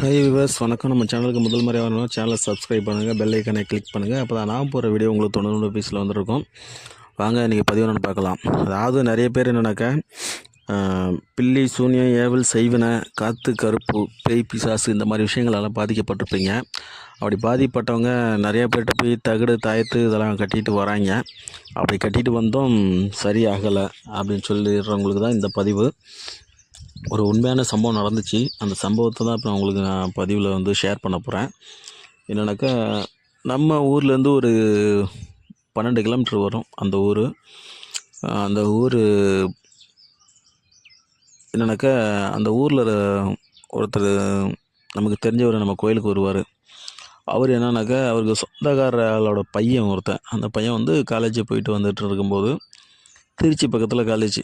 Hi viewers, வணக்கம். நம்ம சேனலுக்கு முதல் முறையாக வரணும், சேனலை சப்ஸ்கிரைப் பண்ணுங்கள், பெல் ஐக்கனை கிளிக் பண்ணுங்கள். அப்போ தான் நான் போகிற வீடியோ உங்களுக்கு 90 நோட்டிஃபிகேஷனில் வந்துருக்கும். வாங்க இன்றைக்கி பதிவு பார்க்கலாம். அதாவது நிறைய பேர் என்னன்னாக்கா பில்லி சூனியம் ஏவல் செய்வினை காற்று கருப்பு பேய் பிசாசு இந்த மாதிரி விஷயங்களெல்லாம் பாதிக்கப்பட்டிருப்பீங்க. அப்படி பாதிக்கப்பட்டவங்க நிறைய பேர்கிட்ட போய் தகடு தாயத்து இதெல்லாம் கட்டிட்டு வராங்க. அப்படி கட்டிட்டு வந்தோம் சரியாகலை அப்படின்னு சொல்லிடுறவங்களுக்கு தான் இந்த பதிவு. ஒரு உண்மையான சம்பவம் நடந்துச்சு. அந்த சம்பவத்தை தான் இப்போ உங்களுக்கு நான் பதிவில் ஷேர் பண்ண போகிறேன். என்னென்னாக்கா, நம்ம ஊர்லேருந்து ஒரு 12 கிலோமீட்டர் வரும் அந்த ஊர். அந்த ஊர் என்னென்னாக்கா, அந்த ஊரில் ஒருத்தர் நமக்கு தெரிஞ்சவர் நம்ம கோயிலுக்கு வருவார். அவர் என்னன்னாக்கா, அவருக்கு சொந்தக்கார ஆளோட பையன் ஒருத்தன். அந்த பையன் காலேஜ் போயிட்டு வந்துட்டு இருக்கும்போது, திருச்சி பக்கத்தில் காலேஜ்,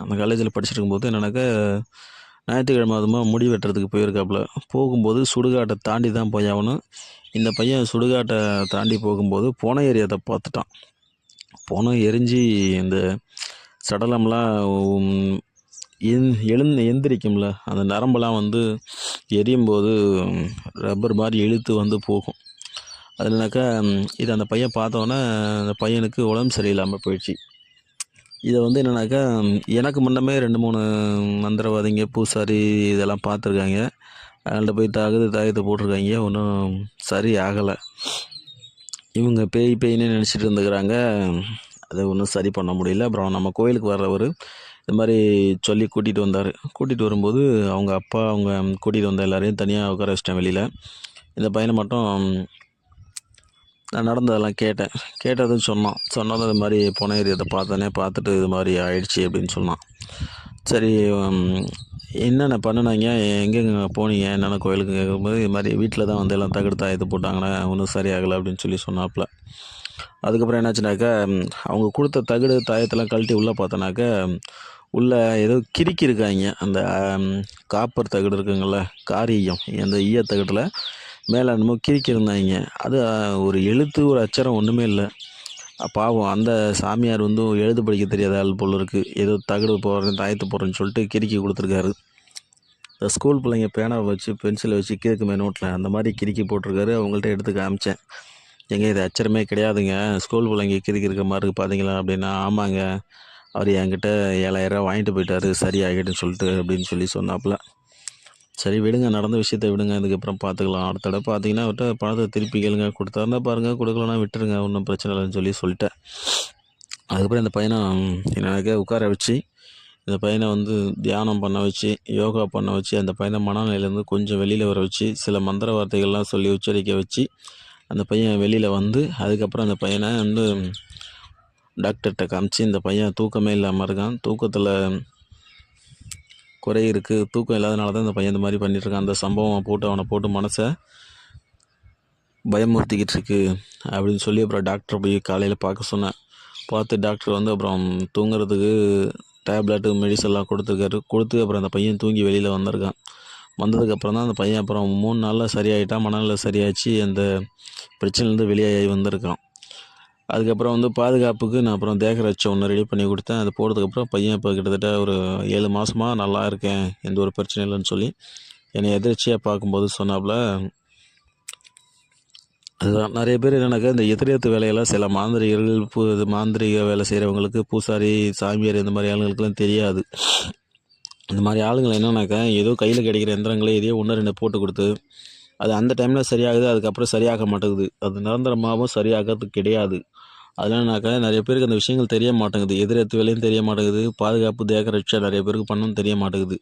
அந்த காலேஜில் படிச்சுருக்கும்போது என்னென்னாக்கா, ஞாயிற்றுக்கிழமை அதுமாக முடி வெட்டுறதுக்கு போயிருக்காப்புல. போகும்போது சுடுகாட்டை தாண்டி தான் போய் ஆகணும். இந்த பையன் சுடுகாட்டை தாண்டி போகும்போது புனை எரியதை பார்த்துட்டான். புனை எரிஞ்சு இந்த சடலம்லாம் எந்திரிக்கும்ல, அந்த நரம்பெல்லாம் எரியும் போது ரப்பர் மாதிரி இழுத்து போகும். அதுனாக்கா இது அந்த பையன் பார்த்தோன்னே அந்த பையனுக்கு உடம்பு சரியில்லாமல் போயிடுச்சு. இதை என்னென்னாக்கா, எனக்கு முன்னமே 2-3 மந்திரவாதிங்க பூசாரி இதெல்லாம் பார்த்துருக்காங்க. அவங்கள்ட்ட போய் தாயத்தை போட்டிருக்காங்க. ஒன்றும் சரி ஆகலை. இவங்க பேய்னே நினச்சிட்டு இருந்துக்கிறாங்க. அதை ஒன்றும் சரி பண்ண முடியல. அப்புறம் நம்ம கோயிலுக்கு வர்றவர் இந்த மாதிரி சொல்லி கூட்டிகிட்டு வந்தார். கூட்டிகிட்டு வரும்போது அவங்க அப்பா கூட்டிகிட்டு வந்த எல்லோரையும் தனியாக உட்கார வச்சிட்டேன் வெளியில். இந்த பையனை மட்டும் நான் நடந்ததெல்லாம் கேட்டதும் சொன்னதும் இது மாதிரி புனை எறியதை பார்த்துட்டு இது மாதிரி ஆயிடுச்சு அப்படின்னு சொன்னான். சரி, என்னென்ன பண்ணினாங்க, எங்கெங்க போனீங்க, என்னென்ன கோயிலுக்கு கேட்கும்போது இது மாதிரி வீட்டில் தான் எல்லாம் தகடு தாயத்தை போட்டாங்கன்னா ஒன்றும் சரியாகலை அப்படின்னு சொல்லி சொன்னாப்புல. அதுக்கப்புறம் என்னாச்சுனாக்கா, அவங்க கொடுத்த தகடு தாயத்தெல்லாம் கழட்டி உள்ளே பார்த்தோன்னாக்கா, உள்ளே ஏதோ கிறுக்கி இருக்காங்க. அந்த காப்பர் தகடு இருக்குங்கள, காரியம், அந்த ஈயத்தகட்டில் மேலே என்னமோ கிறுக்கியிருந்தாங்க. அது ஒரு எழுத்து ஒரு அச்சரம் ஒன்றுமே இல்லை. பாவம் அந்த சாமியார் எழுத படிக்க தெரியாத ஆள் போல் இருக்குது. ஏதோ தகடு போடுறேன் தாயத்து போடுறேன்னு சொல்லிட்டு கிறுக்கி கொடுத்துருக்காரு. இந்த ஸ்கூல் பிள்ளைங்க பேனாவை வச்சு பென்சிலை வச்சு கிறுக்குமே நோட்டில், அந்த மாதிரி கிறுக்கி போட்டிருக்காரு. அவங்கள்ட்ட எடுத்து காமிச்சேன். இது அச்சரமே கிடையாதுங்க, ஸ்கூல் பிள்ளைங்க கிறுக்கி இருக்க மாதிரி இருக்குது பார்த்தீங்களா அப்படின்னா. ஆமாங்க, அவர் என்கிட்ட 7,000 வாங்கிட்டு போயிட்டார் சரியாகிட்டுன்னு சொல்லிட்டு அப்படின்னு சொல்லி சொன்னாப்புல. சரி விடுங்க, நடந்த விஷயத்த விடுங்க, இதுக்கப்புறம் பார்த்துக்கலாம். அடுத்த தடவை பார்த்தீங்கன்னா அவர்கிட்ட பணத்தை திருப்பி கேளுங்க, கொடுத்தாருன்னா பாருங்கள், கொடுக்கலன்னா விட்டுருங்க, ஒன்றும் பிரச்சனை இல்லைன்னு சொல்லிட்டேன். அதுக்கப்புறம் இந்த பையனை எனக்கு உட்கார வச்சு, இந்த பையனை தியானம் பண்ண வச்சு, யோகா பண்ண வச்சு, அந்த பையனை மனநிலையிலேருந்து கொஞ்சம் வெளியில் வர வச்சு, சில மந்திர வார்த்தைகள்லாம் சொல்லி உச்சரிக்க வச்சு, அந்த பையன் வெளியில் அதுக்கப்புறம் அந்த பையனை டாக்டர்கிட்ட காமிச்சு, இந்த பையன் தூக்கமே இல்லாமல் இருக்கான், தூக்கத்தில் குறை இருக்குது, தூக்கம் இல்லாதனால தான் இந்த பையன் இந்த மாதிரி பண்ணிகிட்ருக்கான், அந்த சம்பவம் அவனை போட்டு மனசை பயமுறுத்திக்கிட்டு இருக்கு அப்படின்னு சொல்லி அப்புறம் டாக்டரை போய் காலையில் பார்க்க சொன்னேன். பார்த்து டாக்டர் அப்புறம் தூங்குறதுக்கு டேப்லெட்டு மெடிசன்லாம் கொடுத்து அப்புறம் அந்த பையன் தூங்கி வெளியில் வந்திருக்கான். வந்ததுக்கப்புறம் தான் அந்த பையன் அப்புறம் 3 நாளில் சரியாயிட்டான். மனநிலை சரியாச்சு, அந்த பிரச்சனைலேருந்து வெளியாகி வந்திருக்கான். அதுக்கப்புறம் பாதுகாப்புக்கு நான் அப்புறம் தேகரட்சை ஒன்று ரெடி பண்ணி கொடுத்தேன். அது போட்டதுக்கப்புறம் பையன் இப்போ கிட்டத்தட்ட ஒரு 7 மாதமாக நல்லா இருக்கேன், எந்த ஒரு பிரச்சனையும் இல்லைன்னு சொல்லி என்னை எதிர்ச்சியாக பார்க்கும்போது சொன்னாப்புல. அதுதான் நிறைய பேர் என்னன்னாக்கா, இந்த எதிரியத்து வேலையெல்லாம் சில மாந்திரிகர்கள் மாந்திரிக வேலை செய்கிறவங்களுக்கு, பூசாரி சாமியார் இந்த மாதிரி ஆளுங்களுக்கெல்லாம் தெரியாது. இந்த மாதிரி ஆளுங்களை என்னன்னாக்கா, ஏதோ கையில் கிடைக்கிற எந்திரங்களே எதையோ 1-2 போட்டு கொடுத்து அது அந்த டைமில் சரியாகுது, அதுக்கப்புறம் சரியாக மாட்டேங்குது. அது நிரந்தரமாகவும் சரியாகிறது கிடையாது. அதனாலனாக்கா நிறைய பேருக்கு அந்த விஷயங்கள் தெரிய மாட்டேங்குது. எதிரெத்து வேலையும் தெரிய மாட்டேங்குது, பாதுகாப்பு தேகரட்சை நிறைய பேருக்கு பண்ணணும்னு தெரிய மாட்டேங்குது.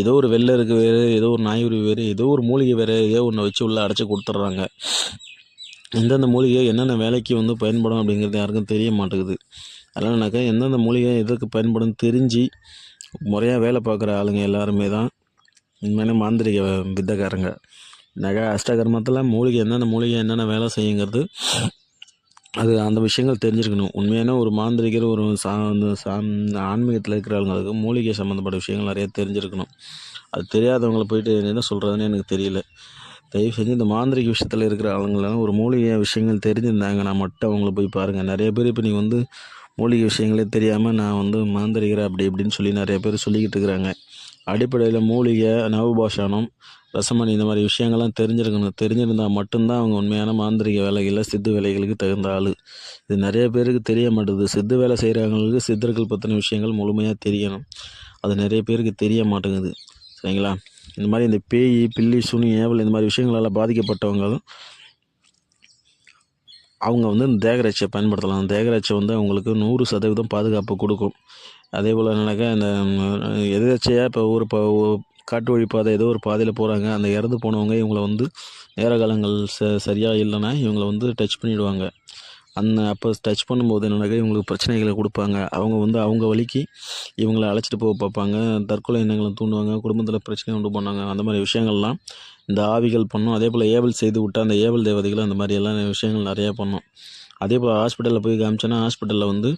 ஏதோ ஒரு வெள்ளை இருக்குது வேறு, ஏதோ ஒரு நாய்வுரி வேறு, ஏதோ ஒரு மூலிகை வேறு, ஏதோ ஒன்று வச்சு உள்ளே அடைச்சி கொடுத்துட்றாங்க. எந்தெந்த மூலிகை என்னென்ன வேலைக்கு பயன்படும் அப்படிங்கிறது யாருக்கும் தெரிய மாட்டேங்குது. அதனாலனாக்கா எந்தெந்த மூலிகை எதுக்கு பயன்படும் தெரிஞ்சு முறையாக வேலை பார்க்குற ஆளுங்க எல்லாருமே தான் உண்மையான மாந்திரிக வித்தைக்காரங்க. அஷ்டகர்மத்தில் மூலிகை எந்தெந்த மூலிகை என்னென்ன வேலை செய்யுங்கிறது அது அந்த விஷயங்கள் தெரிஞ்சிருக்கணும். உண்மையான ஒரு மாந்திரிகர் ஒரு ஆன்மீகத்தில் இருக்கிறவங்களுக்கு மூலிகை சம்மந்தப்பட்ட விஷயங்கள் நிறைய தெரிஞ்சிருக்கணும். அது தெரியாதவங்களை போயிட்டு என்ன சொல்கிறதுன்னு எனக்கு தெரியல. தயவு செஞ்சு இந்த மாந்திரிக விஷயத்தில் இருக்கிற ஆளுங்களாம் ஒரு மூலிகை விஷயங்கள் தெரிஞ்சிருந்தாங்கன்னா மட்டும் அவங்கள போய் பாருங்கள். நிறைய பேர் இப்போ நீங்கள் மூலிகை விஷயங்களே தெரியாமல் நான் மாந்திரிகர் அப்படி இப்படின்னு சொல்லி நிறைய பேர் சொல்லிக்கிட்டு இருக்கிறாங்க. அடிப்படையில் மூலிகை, நவபாஷானம், ரசமணி இந்த மாதிரி விஷயங்கள்லாம் தெரிஞ்சிருக்கணும். தெரிஞ்சிருந்தால் மட்டும்தான் அவங்க உண்மையான மாந்திரிக வேலைகளில் சித்து வேலைகளுக்கு தகுந்த ஆள். இது நிறைய பேருக்கு தெரிய மாட்டுது. சித்து வேலை செய்கிறவங்களுக்கு சித்தர்கள் பற்றின விஷயங்கள் முழுமையாக தெரியணும். அது நிறைய பேருக்கு தெரிய மாட்டேங்குது. சரிங்களா? இந்த மாதிரி இந்த பேய், பில்லி, சுனி, ஏவல் இந்த மாதிரி விஷயங்களால் பாதிக்கப்பட்டவங்க அவங்க வந்து இந்த தேகராட்சியை பயன்படுத்தலாம். அந்த தேகராட்சியை வந்து அவங்களுக்கு 100% பாதுகாப்பு கொடுக்கும். அதே போல் என்னன்னாக்கா இந்த எதேர்ச்சையாக இப்போ காட்டு வழி பாதை ஏதோ ஒரு பாதையில் போகிறாங்க. அந்த இறந்து போனவங்க இவங்கள வந்து நேர காலங்கள் சரியாக இல்லைன்னா இவங்கள வந்து டச் பண்ணிவிடுவாங்க. அப்போ டச் பண்ணும்போது என்னன்னாக்கா இவங்களுக்கு பிரச்சனைகளை கொடுப்பாங்க. அவங்க வந்து அவங்க வழிக்கு இவங்கள அழைச்சிட்டு போக பார்ப்பாங்க. தற்கொலை எண்ணங்களை தூண்டுவாங்க. குடும்பத்தில் பிரச்சனை உண்டு பண்ணாங்க. அந்த மாதிரி விஷயங்கள்லாம் இந்த ஆவிகள் பண்ணும். அதே போல் ஏவல் செய்து விட்டால் அந்த ஏவல் தேவதைகள் அந்த மாதிரி எல்லாம் விஷயங்கள் நிறையா பண்ணும். அதே போல் ஹாஸ்பிட்டலில் போய் காமிச்சோன்னா ஹாஸ்பிட்டலில் வந்து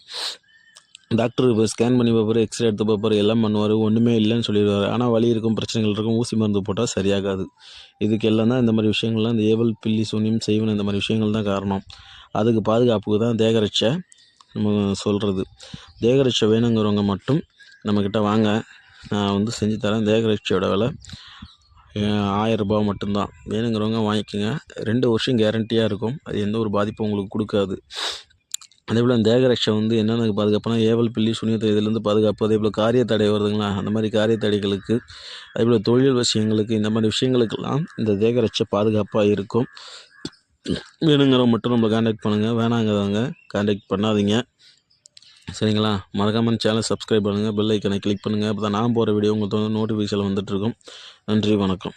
டாக்டர் இப்போ ஸ்கேன் பண்ணி பார்ப்பாரு, எக்ஸ்ரே எடுத்து பார்ப்பாரு, எல்லாம் பண்ணுவார். ஒன்றுமே இல்லைன்னு சொல்லிடுவார். ஆனால் வலி இருக்கும், பிரச்சனைகள் இருக்கும், ஊசி மருந்து போட்டால் சரியாகாது. இதுக்கு எல்லாம் தான் இந்த மாதிரி விஷயங்கள்லாம் இந்த ஏவல், பில்லி, சூனியம், செய்வன இந்த மாதிரி விஷயங்கள் தான் காரணம். அதுக்கு பாதுகாப்புக்கு தான் தேகரட்சை நம்ம சொல்கிறது. தேகரட்சை வேணுங்கிறவங்க மட்டும் நம்மக்கிட்ட வாங்க, நான் வந்து செஞ்சு தரேன். தேகரட்சையோட விலை 1000 ரூபா மட்டும்தான். வேணுங்கிறவங்க வாங்கிக்கோங்க. 2 வருஷம் கேரண்டியாக இருக்கும். அது எந்த ஒரு பாதிப்பும் உங்களுக்கு கொடுக்காது. அதேபோல் அந்த தேகரட்சை வந்து என்னென்ன பாதுகாப்புனா ஏவல், பில்லி, சுனியத்தை இதுலேருந்து பாதுகாப்பு. அதேபோல் காரிய தடை வருதுங்களா, அந்த மாதிரி காரிய தடைகளுக்கு, அதேபோல் தொழில் விஷயங்களுக்கு, இந்த மாதிரி விஷயங்களுக்கெல்லாம் இந்த தேகரட்சை பாதுகாப்பாக இருக்கும். வேணுங்கிறவங்க மட்டும் நம்மளை கான்டாக்ட் பண்ணுங்கள். வேணாங்கிறவங்க கான்டாக்ட் பண்ணாதீங்க. சரிங்களா? மறக்காமல் சேனல் சப்ஸ்கிரைப் பண்ணுங்கள். பெல் ஐக்கனை கிளிக் பண்ணுங்கள். அப்போ தான் நான் போகிற வீடியோ உங்களுக்கு நோட்டிஃபிகேஷன் வந்துட்டுருக்கும். நன்றி, வணக்கம்.